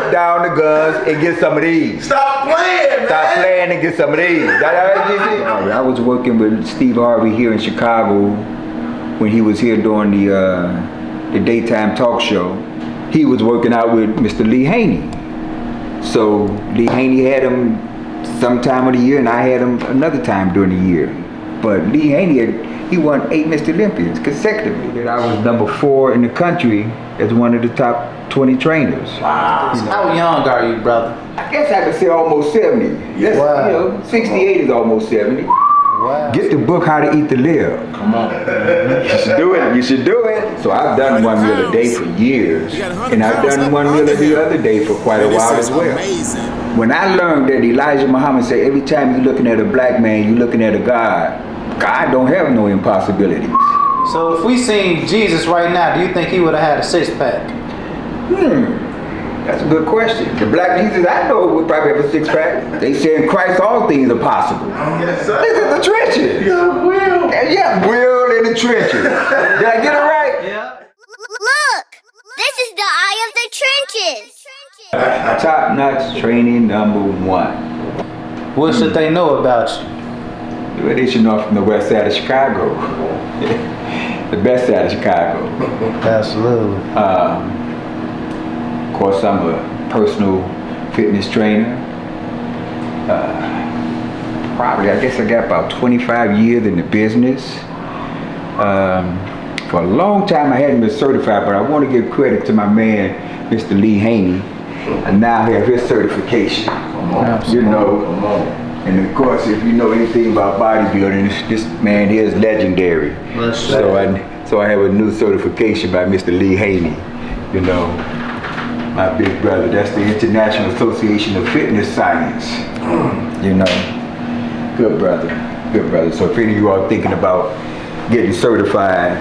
put down the guns and get some of these. Stop playing, man. Stop playing and get some of these. That all right, GC? I was working with Steve Harvey here in Chicago when he was here during the daytime talk show. He was working out with Mr. Lee Haney. So Lee Haney had him some time of the year, and I had him another time during the year. But Lee Haney, he won 8 Mr. Olympians consecutively. I was number 4 in the country as one of the top 20 trainers. Wow. How young are you, brother? I guess I could say almost 70. Yes, wow. You know, 68 is almost 70. Wow. Get the book How to Eat to Live. Come on. You should do it. You should do it. So I've done 1 meal a day for years, and I've done 1 meal every other day for quite a while as well. When I learned that Elijah Muhammad said every time you're looking at a black man, you're looking at a God. God don't have no impossibilities. So if we seen Jesus right now, do you think he would have had a 6-pack? That's a good question. The black Jesus I know would probably have a 6-pack. They say in Christ all things are possible. Yes, sir. This is the trenches. Yeah, Will. Yeah, Will in the trenches. Did I get it right? Yeah. Look, this is the eye of the trenches. Top-notch training #1. What should they know about you? Well, they should know from the west side of Chicago. The best side of Chicago. Absolutely. Of course, I'm a personal fitness trainer. Probably, I guess I got about 25 years in the business. For a long time, I hadn't been certified, but I want to give credit to my man, Mr. Lee Haney. I now have his certification. You know. And of course, if you know anything about bodybuilding, this man here is legendary. So I have a new certification by Mr. Lee Haney. You know, my big brother. That's the International Association of Fitness Science. You know, good brother, good brother. So if any of you are thinking about getting certified,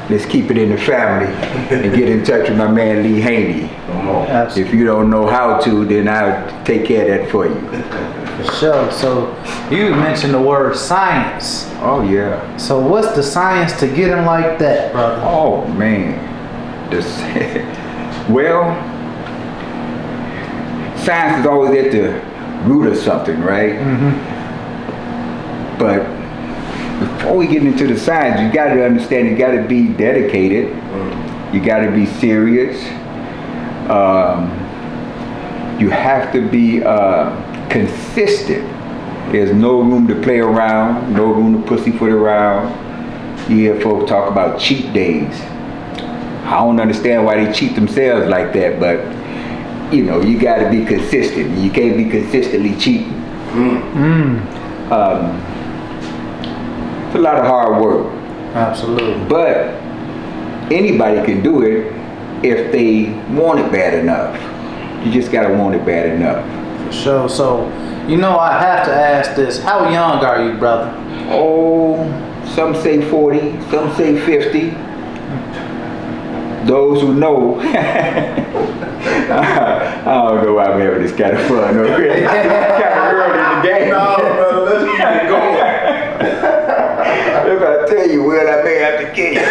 let's keep it in the family and get in touch with my man Lee Haney. If you don't know how to, then I'll take care of that for you. For sure. So you mentioned the word science. Oh yeah. So what's the science to get him like that, brother? Oh man. Well, science is always at the root of something, right? But before we get into the science, you got to understand, you got to be dedicated. You got to be serious. You have to be consistent. There's no room to play around, no room to pussyfoot around. You hear folks talk about cheat days. I don't understand why they cheat themselves like that, but you know, you got to be consistent. You can't be consistently cheating. It's a lot of hard work. Absolutely. But anybody can do it if they want it bad enough. You just got to want it bad enough. For sure. So, you know, I have to ask this. How young are you, brother? Oh, some say 40, some say 50. Those who know, I don't know why I'm having this kind of fun. Okay? Kind of early in the game. No, brother, let's keep it going. If I tell you, Will, I may have to kill you.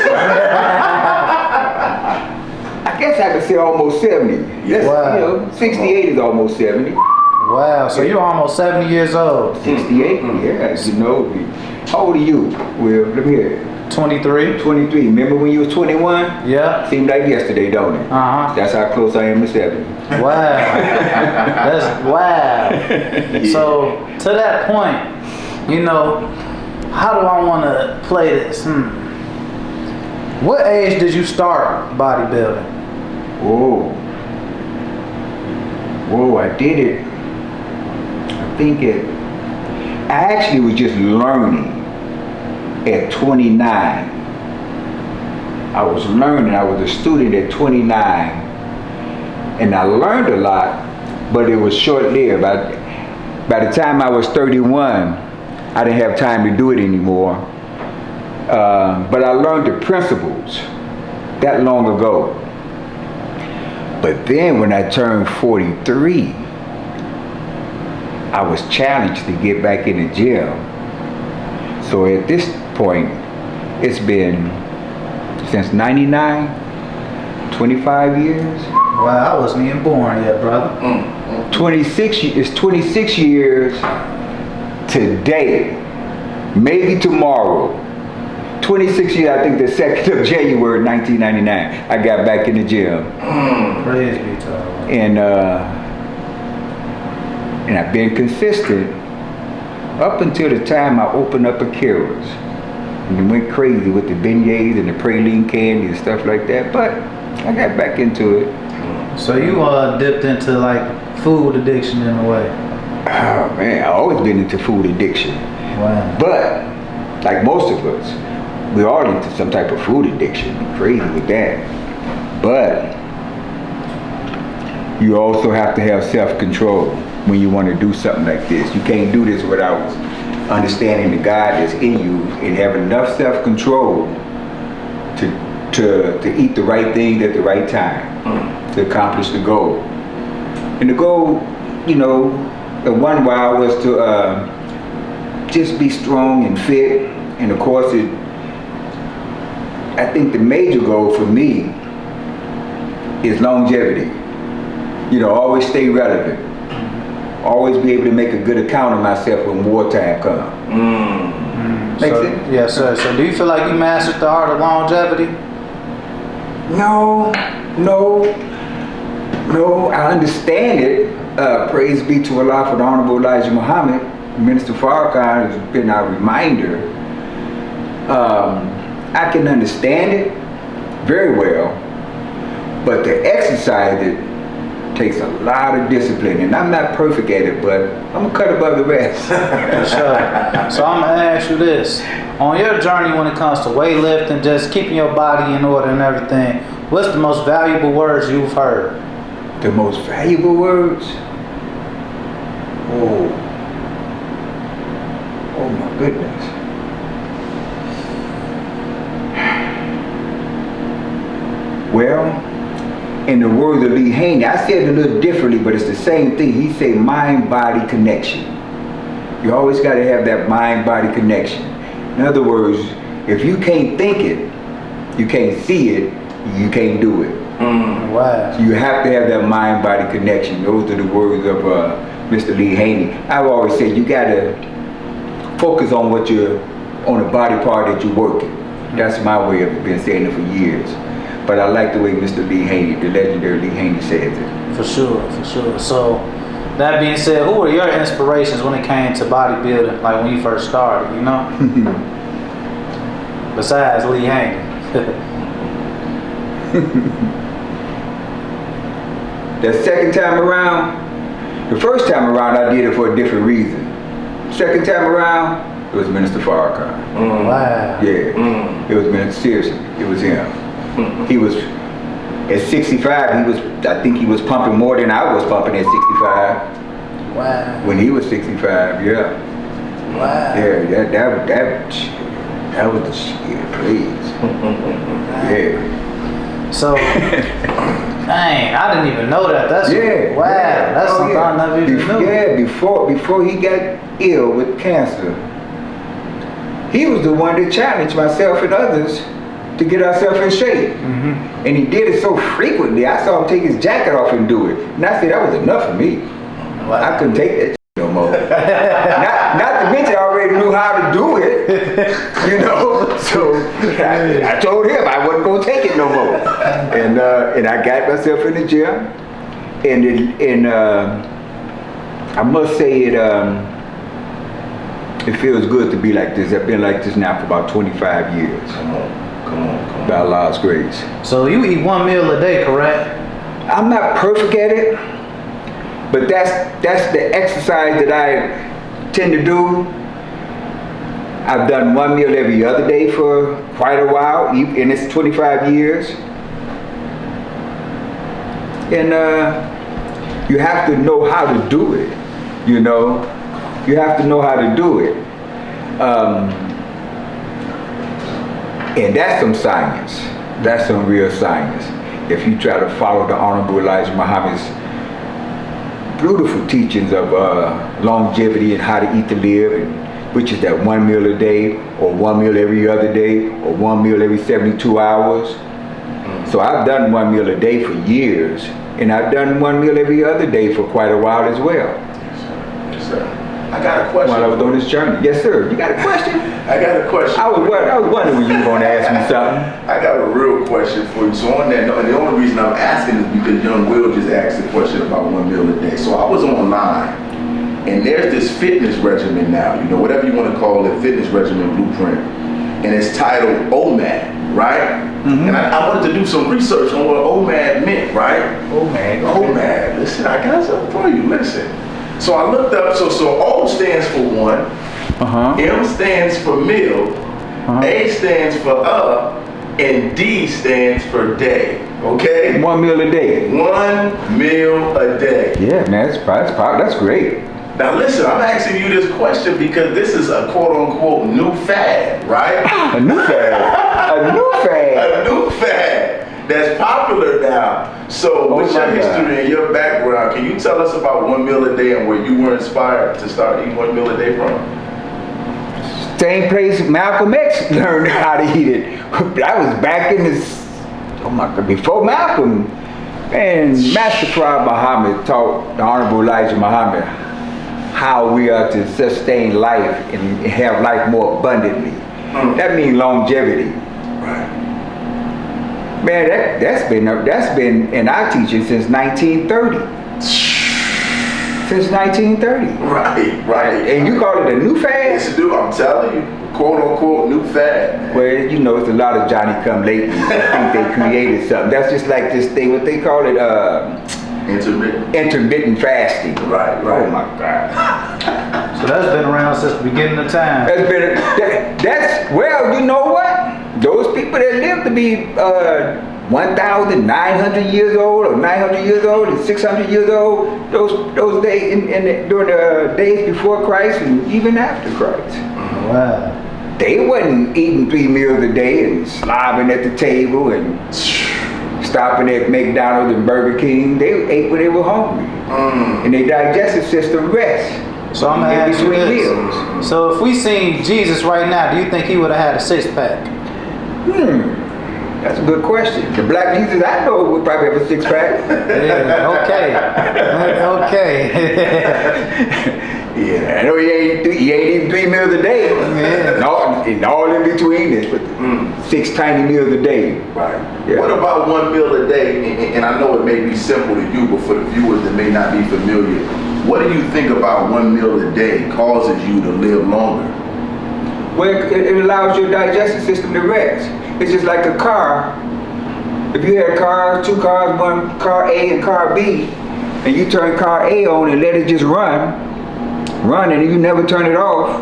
I guess I could say almost 70. Yes, wow. You know, 68 is almost 70. Wow, so you're almost 70 years old. 68, yes, you know. How old are you, Will? Let me hear it. 23. 23. Remember when you was 21? Yeah. Seemed like yesterday, don't it? That's how close I am to 70. Wow. That's wow. So to that point, you know, how do I want to play this? What age did you start bodybuilding? Whoa, I did it. I think I actually was just learning at 29. I was learning, I was a student at 29, and I learned a lot, but it was short-lived. By the time I was 31, I didn't have time to do it anymore. But I learned the principles that long ago. But then when I turned 43, I was challenged to get back in the gym. So at this point, it's been since 99, 25 years. Wow, I wasn't even born yet, brother. 26 years today, maybe tomorrow. 26 years, I think the 2nd of January 1999, I got back in the gym. Praise be to Allah. And I've been consistent up until the time I opened up a Kira's. And it went crazy with the beignets and the praline candy and stuff like that, but I got back into it. So you dipped into like food addiction in a way. Oh man, I've always been into food addiction. Wow. But, like most of us, we're all into some type of food addiction. I'm crazy with that. But, you also have to have self-control when you want to do something like this. You can't do this without understanding the God that's in you and have enough self-control to eat the right things at the right time to accomplish the goal. And the goal, you know, at one while was to just be strong and fit. And of course, I think the major goal for me is longevity. You know, always stay relevant. Always be able to make a good account of myself when wartime comes. Make sense? Yes, sir. So do you feel like you mastered the art of longevity? No. I understand it. Praise be to Allah for the Honorable Elijah Muhammad. Minister Farrakhan has been our reminder. I can understand it very well, but to exercise it takes a lot of discipline, and I'm not perfect at it, but I'm gonna cut above the rest. For sure. So I'm gonna ask you this: on your journey when it comes to weightlifting, just keeping your body in order and everything, what's the most valuable words you've heard? The most valuable words? Oh my goodness. Well, in the words of Lee Haney, I said it a little differently, but it's the same thing. He said mind-body connection. You always got to have that mind-body connection. In other words, if you can't think it, you can't see it, you can't do it. Wow. So you have to have that mind-body connection. Those are the words of Mr. Lee Haney. I've always said you got to focus on on the body part that you're working. That's my way of been saying it for years. But I like the way Mr. Lee Haney, the legendary Lee Haney, says it. For sure. So, that being said, who were your inspirations when it came to bodybuilding, like when you first started, you know? Besides Lee Haney. That second time around, the first time around I did it for a different reason. Second time around, it was Minister Farrakhan. Wow. Yeah, it was Minister, seriously, it was him. He was, at 65, I think he was pumping more than I was pumping at 65. Wow. When he was 65, yeah. Wow. Yeah, that was the shit, please. Yeah. So, dang, I didn't even know that. That's Yeah. wow. Yeah. That's Oh, something yeah. I never even knew. Yeah, before he got ill with cancer, he was the one that challenged myself and others to get ourselves in shape. And he did it so frequently, I saw him take his jacket off and do it. And I said, that was enough for me. Wow. I couldn't take that no more. not to mention I already knew how to do it, you know. So I told him I wasn't gonna take it no more. And I got myself in the gym, and I must say it feels good to be like this. I've been like this now for about 25 years. Come on. By Allah's grace. So you eat one meal a day, correct? I'm not perfect at it, but that's the exercise that I tend to do. I've done one meal every other day for quite a while, and it's 25 years. And you have to know how to do it, you know? You have to know how to do it. And that's some science. That's some real science. If you try to follow the Honorable Elijah Muhammad's beautiful teachings of longevity and how to eat to live, which is that one meal a day, or one meal every other day, or one meal every 72 hours. So I've done one meal a day for years, And I've done one meal every other day for quite a while as well. Yes, sir. I got a question. While I was on this journey. Yes, sir. You got a question? I got a question. I was wondering when you were going to ask me something. I got a real question for you. So on that note, and the only reason I'm asking is because young Will just asked a question about 1 meal a day. So I was online, and there's this fitness regimen now, you know, whatever you want to call it, fitness regimen blueprint, and it's titled OMAD, right? Mm-hmm. And I wanted to do some research on what OMAD meant, right? OMAD. Listen, I got something for you. Listen. So I looked up. So O stands for one. M stands for meal. A stands for and D stands for day. Okay. 1 meal a day. 1 meal a day. Yeah, man, that's great. Now listen, I'm asking you this question because this is a quote-unquote new fad, right? A new fad. A new fad. A new fad that's popular now. So what's your history and your background? Can you tell us about 1 meal a day and where you were inspired to start eating 1 meal a day from? Same place Malcolm X learned how to eat it. I was back in this, before Malcolm. And Master Fard Muhammad taught the Honorable Elijah Muhammad how we are to sustain life and have life more abundantly. That means longevity. Right. Man, that's been in our teaching since 1930. Since 1930. Right. And you call it a new fad? Yes, dude, I'm telling you, quote unquote new fad. Man. Well, you know, it's a lot of Johnny come lately. I think they created something. That's just like this thing, what they call it, intermittent fasting. Right. Oh my God. So that's been around since the beginning of time. Well, you know what? Those people that live to be 1,900 years old or 900 years old and 600 years old, those days during the days before Christ and even after Christ. Wow. They wasn't eating 3 meals a day and slobbing at the table and stopping at McDonald's and Burger King. They ate when they were hungry. And their digestive system rests. So I'm gonna ask you between this. meals. So if we seen Jesus right now, do you think he would have had a 6-pack? That's a good question. The black Jesus I know would probably have a 6-pack. Yeah, okay. Yeah, I know he ain't eating 3 meals a day. Yeah. And all in between it, but 6 tiny meals a day. Right. Yeah. What about 1 meal a day? And I know it may be simple to you, but for the viewers that may not be familiar, what do you think about 1 meal a day causes you to live longer? Well, it allows your digestive system to rest. It's just like a car. If you had cars, 2 cars, one car A and car B, and you turn car A on and let it just run, and you never turn it off.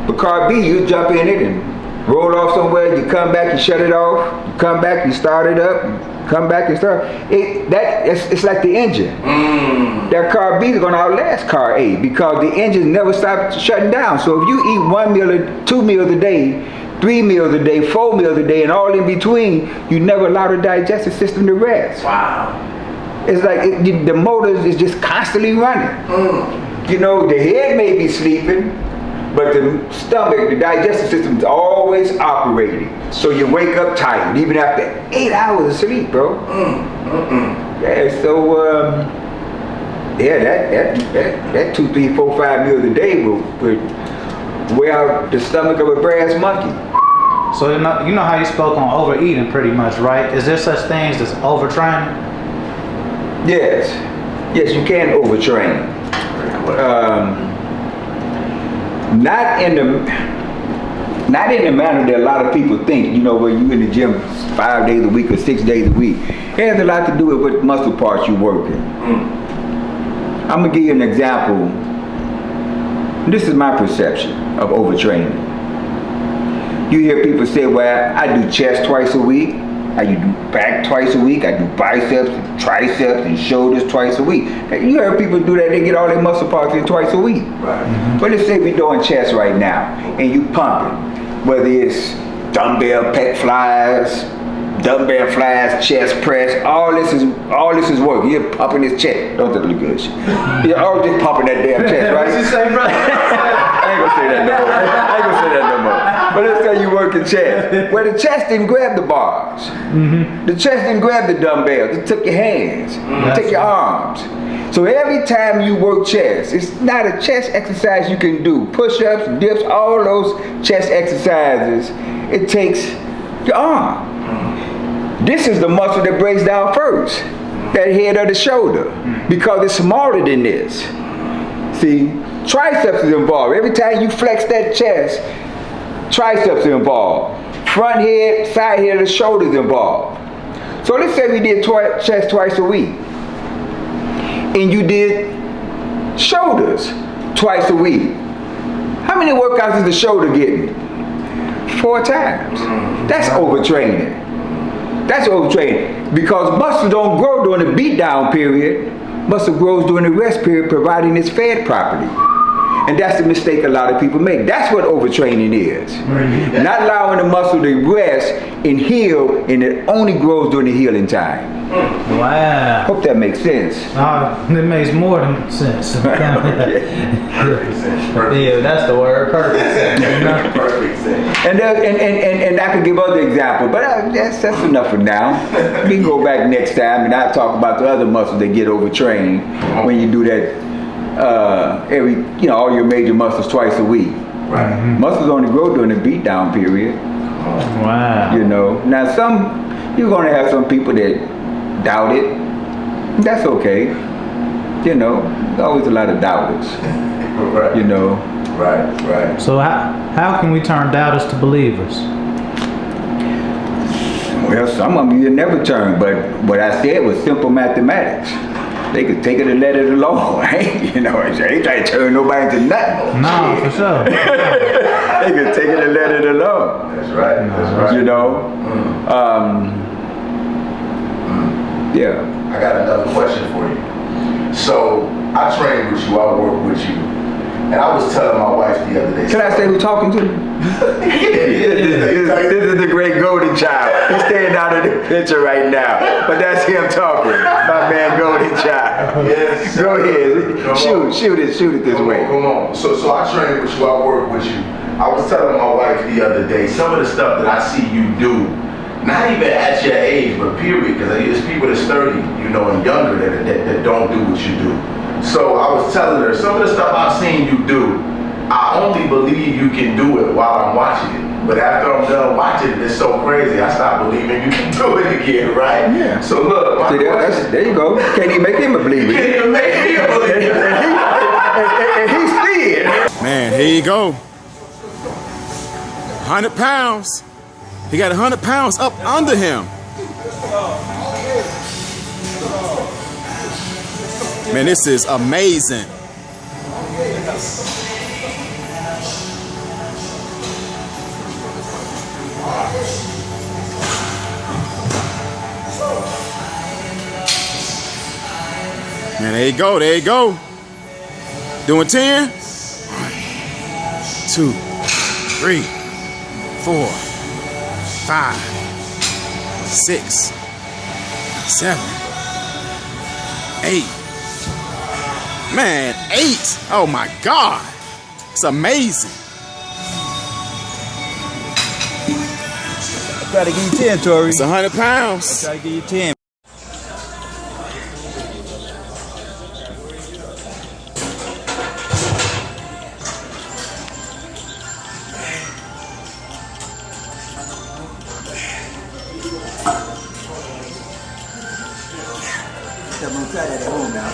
But car B, you jump in it and roll off somewhere, you come back and shut it off, you come back and start it up, and come back and start. It's like the engine. That car B is going to outlast car A because the engine never stops shutting down. So if you eat 1 meal, 2 meals a day, 3 meals a day, 4 meals a day, and all in between, you never allow the digestive system to rest. Wow. It's like the motors is just constantly running. You know, the head may be sleeping, but the stomach, the digestive system is always operating. So you wake up tired, even after 8 hours of sleep, bro. Yeah, so that 2, 3, 4, 5 meals a day would wear out the stomach of a brass monkey. So you know how you spoke on overeating pretty much, right? Is there such things as overtraining? Yes, you can overtrain. Not in the manner that a lot of people think, you know, where you in the gym 5 days a week or 6 days a week. It has a lot to do with what muscle parts you working. I'm gonna give you an example. This is my perception of overtraining. You hear people say, well, I do chest twice a week, I do back twice a week, I do biceps and triceps and shoulders twice a week. You heard people do that, they get all their muscle parts in twice a week. Right. But let's say we're doing chest right now and you pumping, whether it's dumbbell pec flies, dumbbell flies, chest press, all this is work. You're pumping his chest. Don't that look good? You're always just pumping that damn chest, right? What you say, brother? I ain't gonna say that no more. But let's say you work the chest. Well, the chest didn't grab the bars. The chest didn't grab the dumbbells. It took your hands. It took your arms. So every time you work chest, it's not a chest exercise you can do. Push-ups, dips, all those chest exercises, it takes your arm. This is the muscle that breaks down first, that head of the shoulder, because it's smaller than this. See, triceps is involved. Every time you flex that chest, triceps are involved. Front head, side head of the shoulder is involved. So let's say we did chest twice a week, and you did shoulders twice a week. How many workouts is the shoulder getting? 4 times. That's overtraining. That's overtraining, because muscle don't grow during the beat down period. Muscle grows during the rest period, providing it's fed properly. And that's the mistake a lot of people make. That's what overtraining is. Not allowing the muscle to rest and heal, and it only grows during the healing time. Wow. Hope that makes sense. It makes more than sense. Perfect sense. Yeah, that's the word. Perfect sense. Perfect sense. And I could give other examples, but that's enough for now. We can go back next time and I'll talk about the other muscles that get overtrained when you do that all your major muscles twice a week. Right. Muscles only grow during the beat down period. Wow. Now you're gonna have some people that doubt it. That's okay. There's always a lot of doubters. Right. Right. So how can we turn doubters to believers? Well, some of them you never turn, but what I said was simple mathematics. They could take it and let it alone, right? They ain't trying to turn nobody into nothing. No, for sure. They could take it and let it alone. That's right. That's right. Yeah. I got another question for you. So I train with you, I work with you, and I was telling my wife the other day. Can I say who's talking to you? This is the great golden child. He's standing out of the picture right now, but that's him talking. My man, golden child. Yes. Go ahead. Shoot it this way. Come on. So I train with you, I work with you. I was telling my wife the other day, some of the stuff that I see you do, not even at your age, but period, because there's people that's 30, and younger that don't do what you do. So I was telling her, some of the stuff I've seen you do, I only believe you can do it while I'm watching it. But after I'm done watching it, it's so crazy, I stop believing you can do it again, right? Yeah. So look, my question, there you go. Can't even make him a believer. can't even make me a believer. And he see it. Man, here you go. 100 pounds. He got 100 pounds up under him. Man, this is amazing. Man, there you go. Doing 10. 1, 2, 3, 4, 5, 6, 7, 8. Man, 8. Oh my God. It's amazing. Try to give you 10, Tori. It's 100 pounds. Try to give you 10. I'm gonna try that at home now.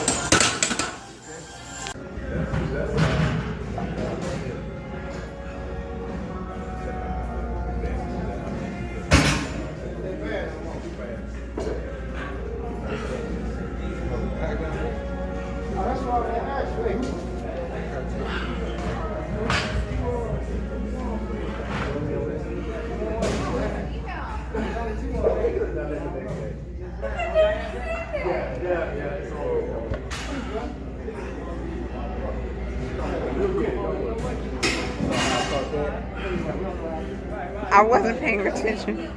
I wasn't paying attention.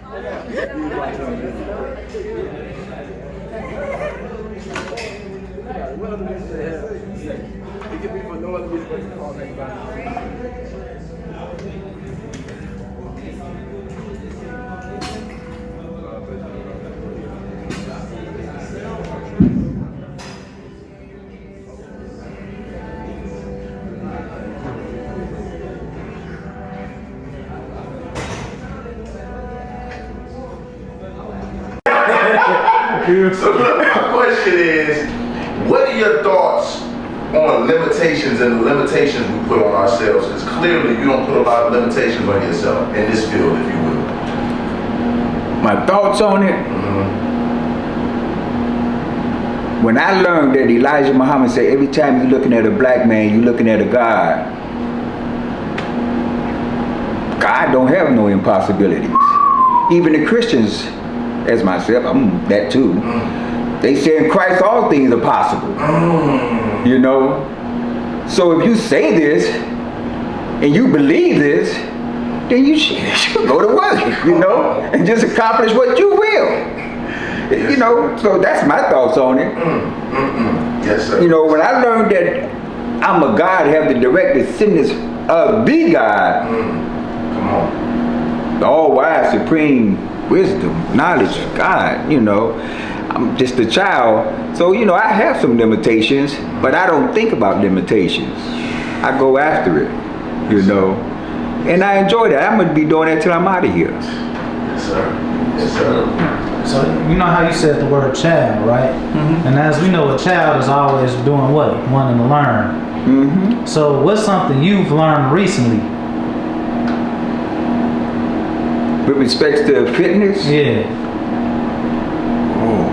So my question is, what are your thoughts on limitations and the limitations we put on ourselves? Because clearly you don't put a lot of limitations on yourself in this field, if you will. My thoughts on it? When I learned that Elijah Muhammad said every time you're looking at a black man, you're looking at a God. God don't have no impossibilities. Even the Christians, as myself, I'm that too. They say in Christ all things are possible. You know? So if you say this and you believe this, then you should go to work, you know, and just accomplish what you will. You know, so that's my thoughts on it. Yes, sir. You know, when I learned that I'm a God, have the direct descendants of the God, Come on. the all-wise, supreme wisdom, knowledge of God, you know, I'm just a child. So, you know, I have some limitations, but I don't think about limitations. I go after it, you know, and I enjoy that. I'm going to be doing that till I'm out of here. Yes, sir. Yes, sir. So you know how you said the word child, right? And as we know, a child is always doing what? Wanting to learn. So what's something you've learned recently? With respect to fitness? Yeah. Oh.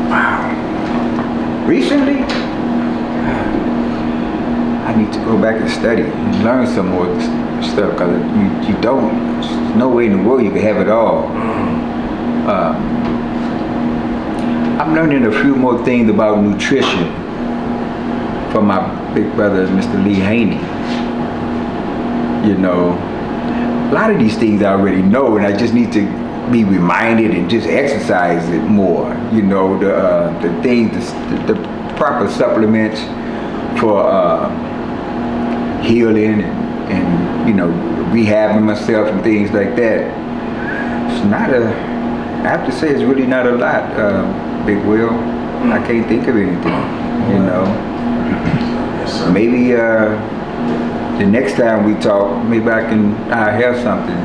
Wow. Recently? I need to go back and study and learn some more stuff, because you don't, there's no way in the world you can have it all. I'm learning a few more things about nutrition from my big brother, Mr. Lee Haney. You know, a lot of these things I already know, and I just need to be reminded and just exercise it more. You know, the things, the proper supplements for healing and you know, rehabbing myself and things like that. It's not I have to say, it's really not a lot, Big Will. I can't think of anything, you know. Maybe the next time we talk, maybe I have something,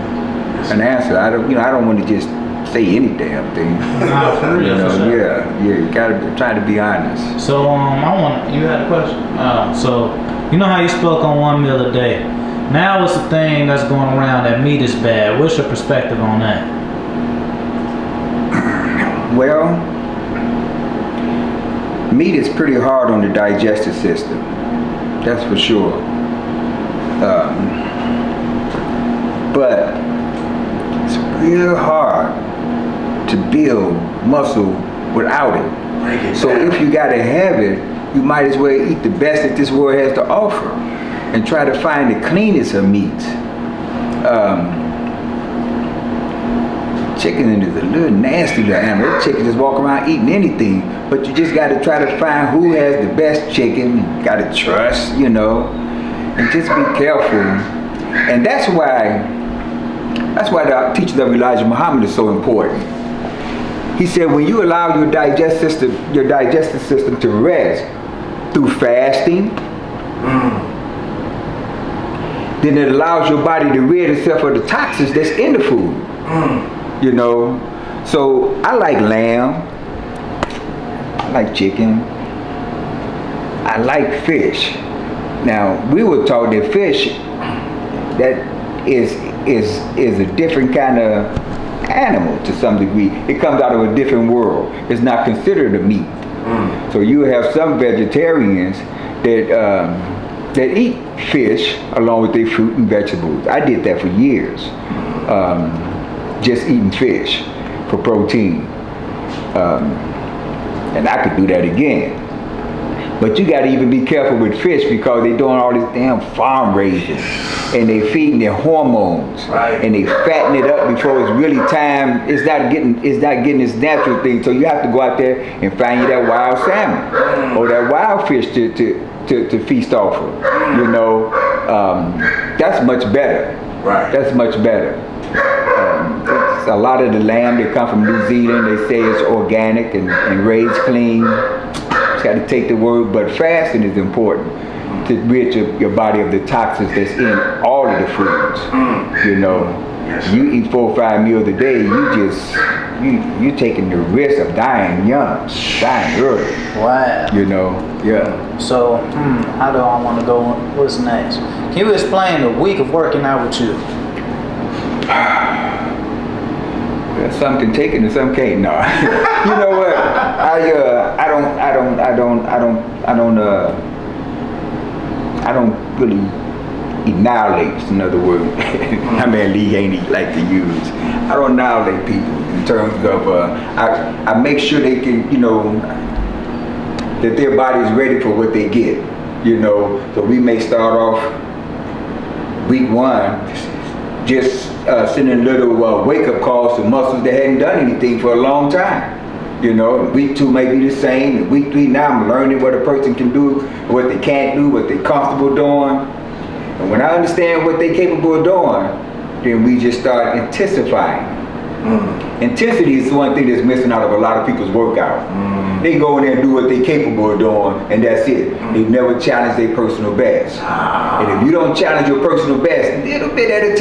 an answer. I don't want to just say any damn thing. Nah, for real, for sure. Yeah, you gotta try to be honest. So you had a question. So you know how you spoke on 1 meal a day. Now it's a thing that's going around that meat is bad. What's your perspective on that? Well, meat is pretty hard on the digestive system. That's for sure. But it's real hard to build muscle without it. So if you gotta have it, you might as well eat the best that this world has to offer and try to find the cleanest of meats. Chicken is a little nasty little animal. Chicken just walk around eating anything, but you just got to try to find who has the best chicken. You got to trust, you know, and just be careful. And that's why the teaching of Elijah Muhammad is so important. He said, when you allow your digestive system to rest through fasting, then it allows your body to rid itself of the toxins that's in the food. You know, so I like lamb, I like chicken, I like fish. Now we were taught that fish, that is a different kind of animal to some degree. It comes out of a different world. It's not considered a meat. So you have some vegetarians that eat fish along with their fruit and vegetables. I did that for years. Just eating fish for protein. And I could do that again. But you got to even be careful with fish because they're doing all this damn farm raising, and they feeding their hormones, Right. and they fatten it up before it's really time. It's not getting its natural thing. So you have to go out there and find you that wild salmon or that wild fish to feast off of. You know, that's much better. Right. That's much better. It's a lot of the lamb that come from New Zealand, they say it's organic and raised clean. Just got to take the word, but fasting is important to rid your body of the toxins that's in all of the foods. You know, you eat 4 or 5 meals a day, you taking the risk of dying young, dying early. Wow. You know, yeah. So, how do I want to go? What's next? Can you explain a week of working out with you? Some can take it and some can't. No, you know what? I don't really annihilate. In other words, I mean Lee Haney like to use. I don't annihilate people in terms of. I make sure they can, you know, that their body is ready for what they get. You know, so we may start off week 1. Just sending little wake-up calls to muscles that hadn't done anything for a long time. You know, week 2 may be the same. And week 3 now I'm learning what a person can do, what they can't do, what they're comfortable doing. And when I understand what they're capable of doing, then we just start intensifying. Intensity is the one thing that's missing out of a lot of people's workout. They go in there and do what they're capable of doing, and that's it. They never challenge their personal best. And if you don't challenge your personal best, little bit at a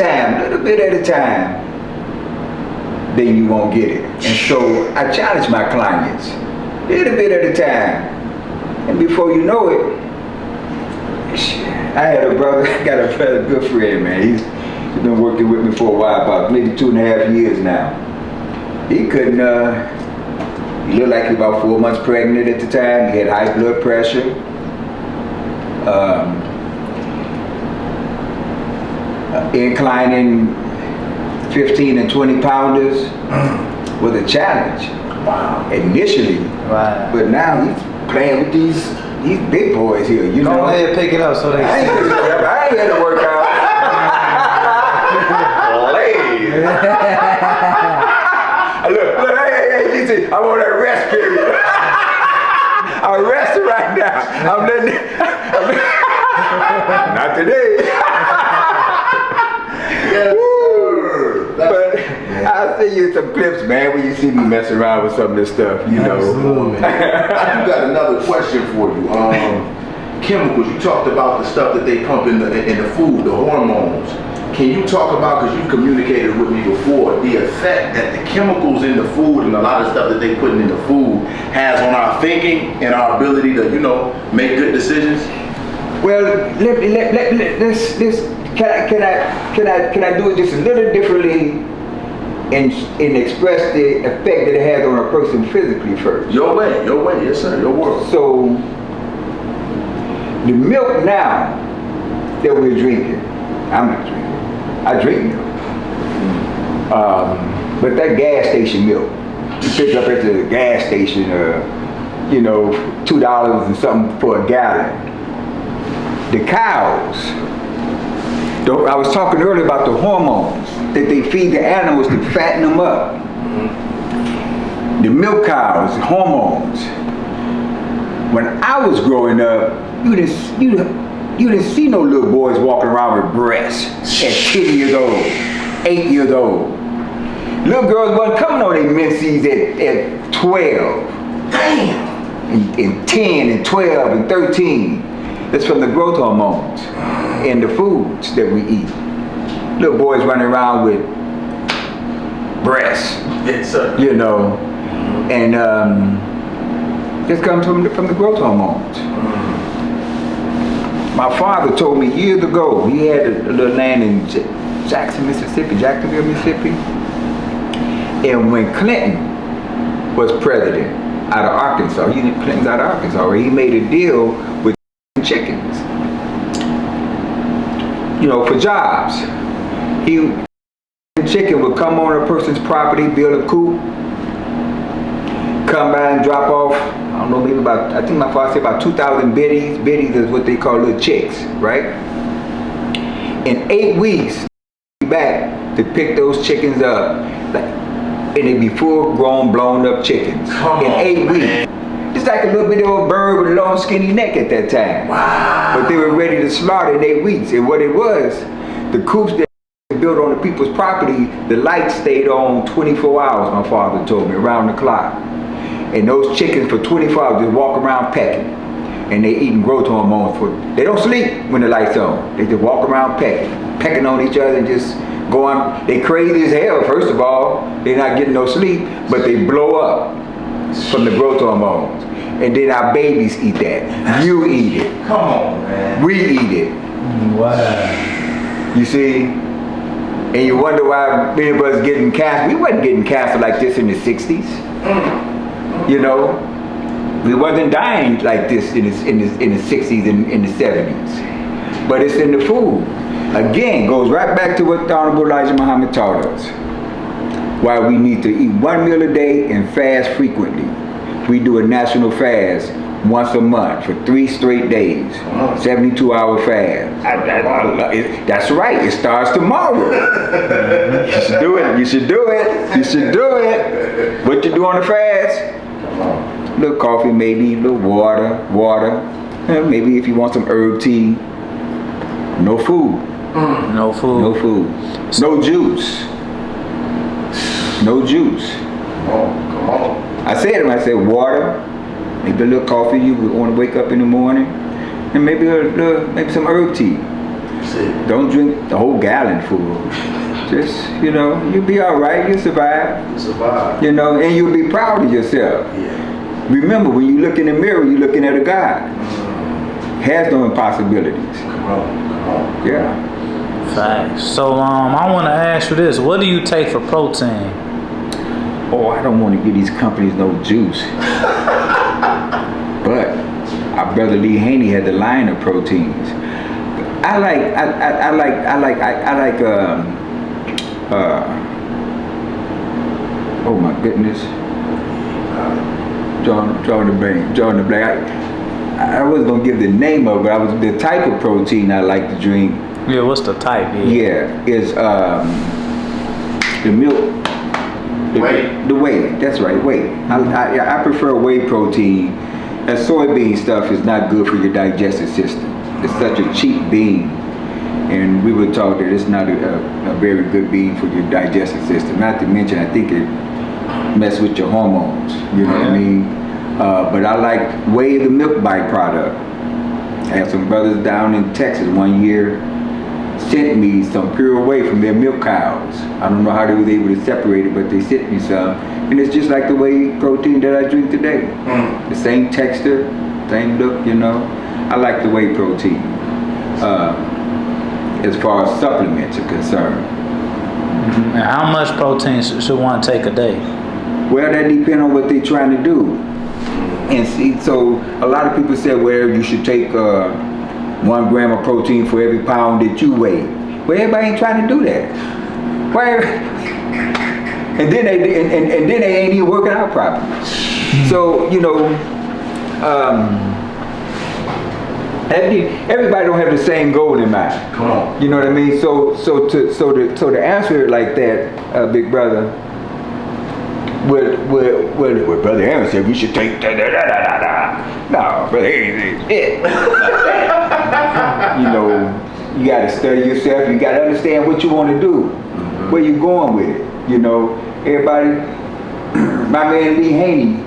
time, then you won't get it. And so I challenge my clients, little bit at a time. And before you know it, I had a brother, good friend, man. He's been working with me for a while, about maybe 2.5 years now. He couldn't, he looked like he was about 4 months pregnant at the time. He had high blood pressure. Inclining 15 and 20 pounders was a challenge. Wow. Initially. Wow. But now he's playing with these big boys here, you know. Go ahead, pick it up so they I ain't see. had to work out. Look, hey, I'm on that rest period. I'm resting right now. I'm letting it. Not today. Yes, But I'll send you some clips, man, when you see me messing around with some of this stuff, you know. Absolutely. I do got another question for you. Chemicals, you talked about the stuff that they pump in the food, the hormones. Can you talk about, because you communicated with me before, the effect that the chemicals in the food and a lot of stuff that they put in the food has on our thinking and our ability to, you know, make good decisions? Well, can I do it just a little differently and express the effect that it has on a person physically first? Your way, yes sir, your world. So, the milk now that we're drinking, I'm not drinking, I drink milk. But that gas station milk, you pick up at the gas station, you know, $2 and something for a gallon. The cows, I was talking earlier about the hormones that they feed the animals to fatten them up. The milk cows, the hormones. When I was growing up, you didn't see no little boys walking around with breasts at 10 years old, 8 years old. Little girls wasn't coming on their menses at 12. Damn. And 10 and 12 and 13. That's from the growth hormones in the foods that we eat. Little boys running around with breasts, Yes sir. you know, and this comes from the growth hormones. My father told me years ago, he had a little land in Jacksonville, Mississippi. And when Clinton was president out of Arkansas, Clinton's out of Arkansas, where he made a deal with chickens, you know, for jobs. Chicken would come on a person's property, build a coop, come by and drop off, I don't don't know, maybe about, I think my father said about 2,000 biddies. Biddies is what they call little chicks, right? In 8 weeks, back to pick those chickens up, and they be full grown, blown up chickens. In 8 weeks. It's like a little bit of a bird with a long skinny neck at that time. Wow. But they were ready to slaughter in 8 weeks. And what it was, the coops that built on the people's property, the lights stayed on 24 hours, my father told me, around the clock. And those chickens for 24 hours just walk around pecking. And they eating growth hormones they don't sleep when the lights on. They just walk around pecking on each other and just go on. They crazy as hell, first of all. They're not getting no sleep, but they blow up from the growth hormones. And then our babies eat that. You eat it. Come on, man. We eat it. Wow. You see? And you wonder why many of us getting cancer. We wasn't getting cancer like this in the 60s. You know? We wasn't dying like this in the 60s and in the 70s. But it's in the food. Again, goes right back to what the Honorable Elijah Muhammad taught us. Why we need to eat 1 meal a day and fast frequently. We do a national fast once a month for 3 straight days. 72-hour fast. That's right. It starts tomorrow. You should do it. You should do it. You should do it. What you do on the fast? A little coffee, maybe a little water. And maybe if you want some herb tea. No food. No food. No food. No juice. No juice. Come on. I said water, maybe a little coffee you want to wake up in the morning, and maybe maybe some herb tea. Don't drink the whole gallon full. Just, you know, you'll be all right. You'll survive. You know, and you'll be proud of yourself. Yeah. Remember, when you look in the mirror, you're looking at a God. Has no impossibilities. Come on. Yeah. Facts. So I want to ask you this: what do you take for protein? Oh, I don't want to give these companies no juice. But our brother Lee Haney had the line of proteins. I like oh my goodness. John the Black. I wasn't gonna give the name of it, but the type of protein I like to drink. Yeah, what's the type? Yeah, is the milk. The whey, that's right, whey. I prefer whey protein. That soybean stuff is not good for your digestive system. It's such a cheap bean. And we were taught that it's not a very good bean for your digestive system. Not to mention, I think it messes with your hormones. You know what I mean? But I like whey, the milk byproduct. I had some brothers down in Texas one year sent me some pure whey from their milk cows. I don't know how they were able to separate it, but they sent me some. And it's just like the whey protein that I drink today. The same texture, same look, you know. I like the whey protein. As far as supplements are concerned. And how much protein should one take a day? Well, that depends on what they're trying to do. And see, so a lot of people say, well, you should take 1 gram of protein for every pound that you weigh. Well, everybody ain't trying to do that. Why? And then they ain't even working out properly. So, you know, everybody don't have the same goal in mind. Come on. You know what I mean? So to answer it like that, big brother, what Brother Aaron said, we should take no, Brother Aaron, it. You know, you got to study yourself. You got to understand what you want to do, where you going with it. You know, everybody. My man Lee Haney,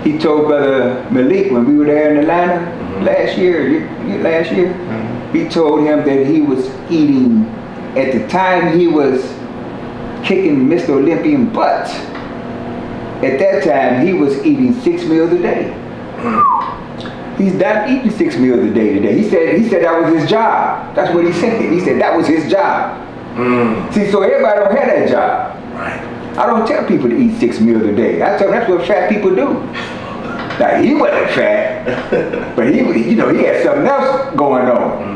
he told Brother Malik when we were there in Atlanta last year, he told him that he was eating, at the time he was kicking Mr. Olympian butts, at that time he was eating 6 meals a day. He's not eating 6 meals a day today. He said that was his job. That's what he said. He said that was his job. See, so everybody don't have that job. Right. I don't tell people to eat 6 meals a day. I tell them that's what fat people do. Now, he wasn't fat, but he had something else going on.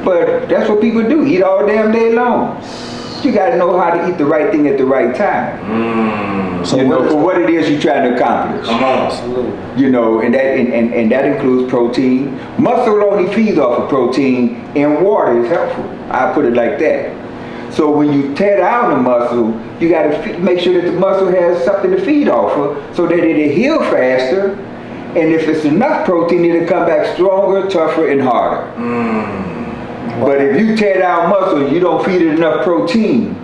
But that's what people do, eat all damn day long. You gotta know how to eat the right thing at the right time. So you know, what is for the- what it is you're trying to accomplish. Come on. Absolutely. You know, and that includes protein. Muscle only feeds off of protein, and water is helpful. I put it like that. So when you tear down the muscle, you got to make sure that the muscle has something to feed off of, so that it'll heal faster. And if it's enough protein, it'll come back stronger, tougher, and harder. But if you tear down muscle, you don't feed it enough protein,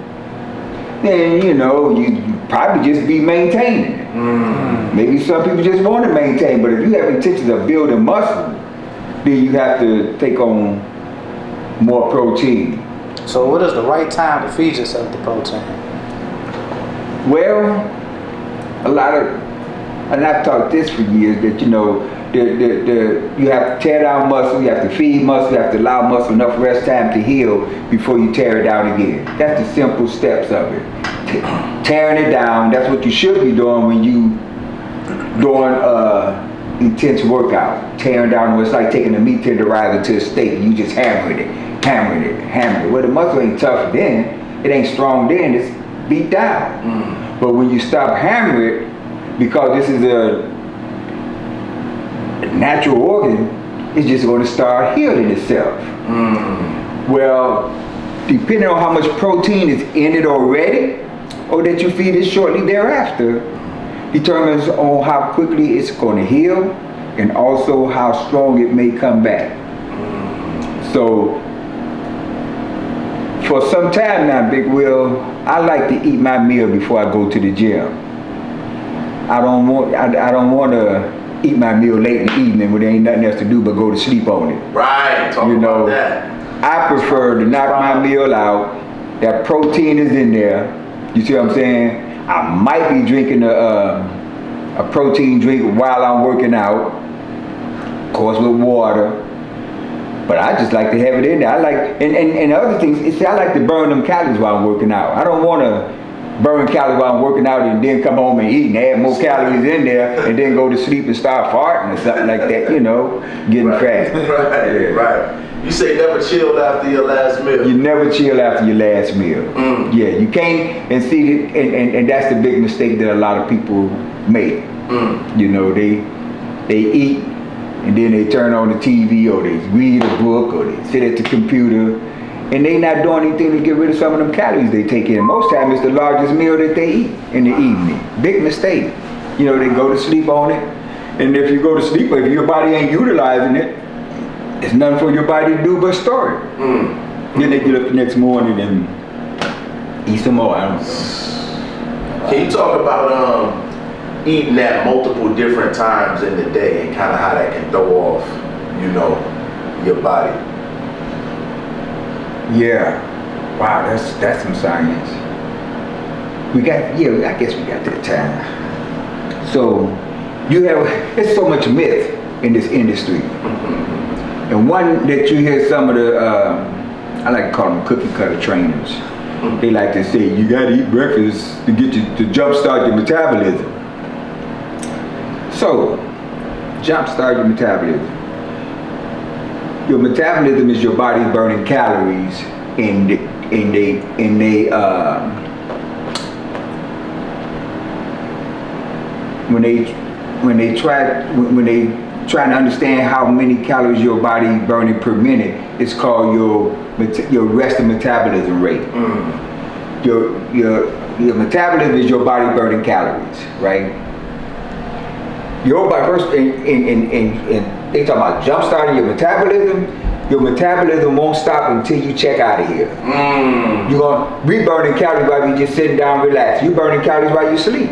then you know you probably just be maintaining it. Maybe some people just want to maintain, but if you have intentions of building muscle, then you have to take on more protein. So what is the right time to feed yourself the protein? Well, and I've taught this for years, that you know, you have to tear down muscle, you have to feed muscle, you have to allow muscle enough rest time to heal before you tear it down again. That's the simple steps of it. Tearing it down, that's what you should be doing when you doing intense workout. Tearing down, it's like taking a meat tenderizer to a steak, you just hammering it. Well, the muscle ain't tough then, it ain't strong then, it's beat down. But when you stop hammering it, because this is a natural organ, it's just going to start healing itself. Well, depending on how much protein is in it already, or that you feed it shortly thereafter, determines on how quickly it's going to heal, and also how strong it may come back. So, for some time now, Big Will, I like to eat my meal before I go to the gym. I don't want to eat my meal late in the evening when there ain't nothing else to do but go to sleep on it. Right, talk about that. I prefer to knock my meal out. That protein is in there. You see what I'm saying? I might be drinking a protein drink while I'm working out, of course with water. But I just like to have it in there. I like, and other things, I like to burn them calories while I'm working out. I don't want to burn calories while I'm working out and then come home and eat and add more calories in there and then go to sleep and start farting or something like that, you know, getting fat. Right. You say never chill after your last meal. You never chill after your last meal. Yeah, you can't, and see, and that's the big mistake that a lot of people make. You know, they eat, and then they turn on the TV, or they read a book, or they sit at the computer, and they not doing anything to get rid of some of them calories they take in. Most time it's the largest meal that they eat in the evening. Big mistake. You know, they go to sleep on it, and if you go to sleep, if your body ain't utilizing it, it's nothing for your body to do but store it. Then they get up the next morning and eat some more. I don't know. Can you talk about eating at multiple different times in the day and kind of how that can throw off, you know, your body? Yeah. Wow, that's some science. I guess we got that time. So it's so much myth in this industry. And one that you hear some of the, I like to call them cookie cutter trainers. They like to say, you gotta eat breakfast to get you to jumpstart your metabolism. So, jumpstart your metabolism. Your metabolism is your body burning calories when they trying to understand how many calories your body burning per minute, it's called your resting metabolism rate. Your metabolism is your body burning calories, right? Your body first, and they talk about jump starting your metabolism. Your metabolism won't stop until you check out of here. You're gonna be burning calories while you just sitting down, relax. You burning calories while you sleep.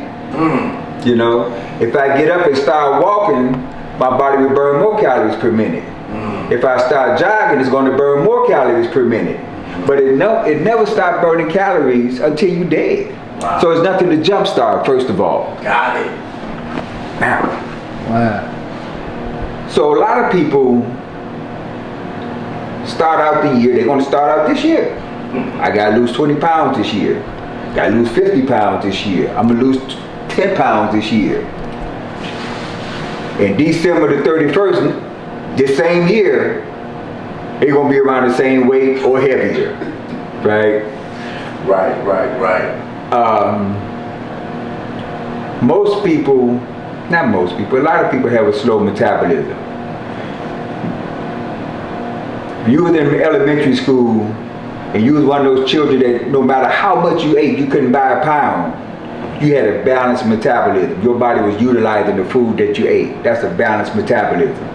You know, if I get up and start walking, my body will burn more calories per minute. If I start jogging, it's going to burn more calories per minute. But it never stops burning calories until you're dead. Wow. So it's nothing to jumpstart, first of all. Got it. Now. Wow. So a lot of people start out the year, they're going to start out this year. I got to lose 20 pounds this year. Got to lose 50 pounds this year. I'm going to lose 10 pounds this year. And December the 31st, this same year, they're gonna be around the same weight or heavier, right? Right. most people, not most people, a lot of people have a slow metabolism. You was in elementary school and you was one of those children that no matter how much you ate, you couldn't buy a pound. You had a balanced metabolism. Your body was utilizing the food that you ate. That's a balanced metabolism.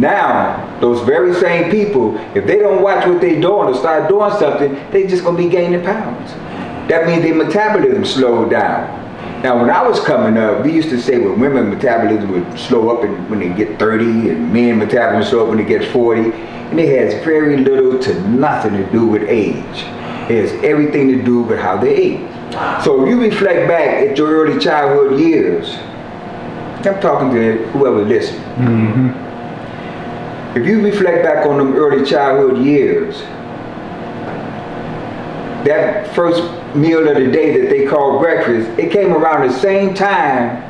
Now, those very same people, if they don't watch what they're doing or start doing something, they just gonna be gaining pounds. That means their metabolism slowed down. Now, when I was coming up, we used to say well, women metabolism would slow up when they get 30, and men metabolism slow up when they get 40, and it has very little to nothing to do with age. It has everything to do with how they ate. So if you reflect back at your early childhood years, I'm talking to whoever listens. If you reflect back on them early childhood years, that first meal of the day that they call breakfast, it came around the same time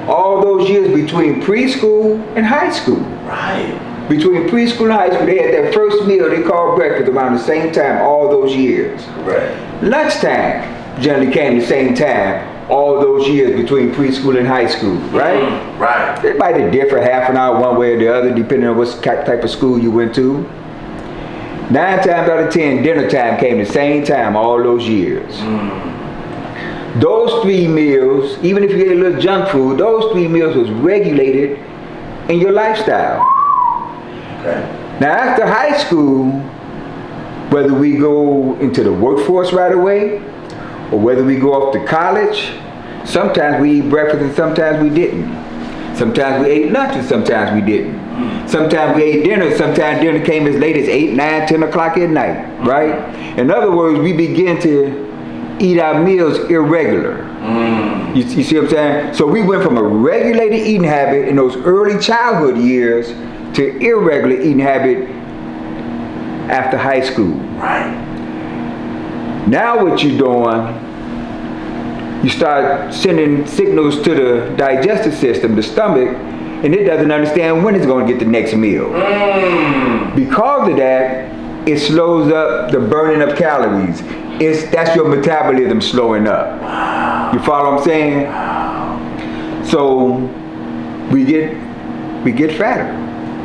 all those years between preschool and high school. Right. Between preschool and high school, they had that first meal they called breakfast around the same time all those years. Right. Lunchtime generally came the same time all those years between preschool and high school, right? Right. It might have differed half an hour one way or the other depending on what type of school you went to. 9 times out of 10, dinner time came the same time all those years. Those 3 meals, even if you ate a little junk food, those 3 meals was regulated in your lifestyle. Okay. Now after high school, whether we go into the workforce right away, or whether we go off to college, sometimes we eat breakfast and sometimes we didn't. Sometimes we ate lunch and sometimes we didn't. Sometimes we ate dinner, sometimes dinner came as late as 8, 9, 10 o'clock at night, right? In other words, we begin to eat our meals irregular. You see what I'm saying? So we went from a regulated eating habit in those early childhood years to irregular eating habit after high school. Right. Now what you're doing, you start sending signals to the digestive system, the stomach, and it doesn't understand when it's going to get the next meal. Because of that, it slows up the burning of calories. That's your metabolism slowing up. You follow what I'm saying? So we get fatter.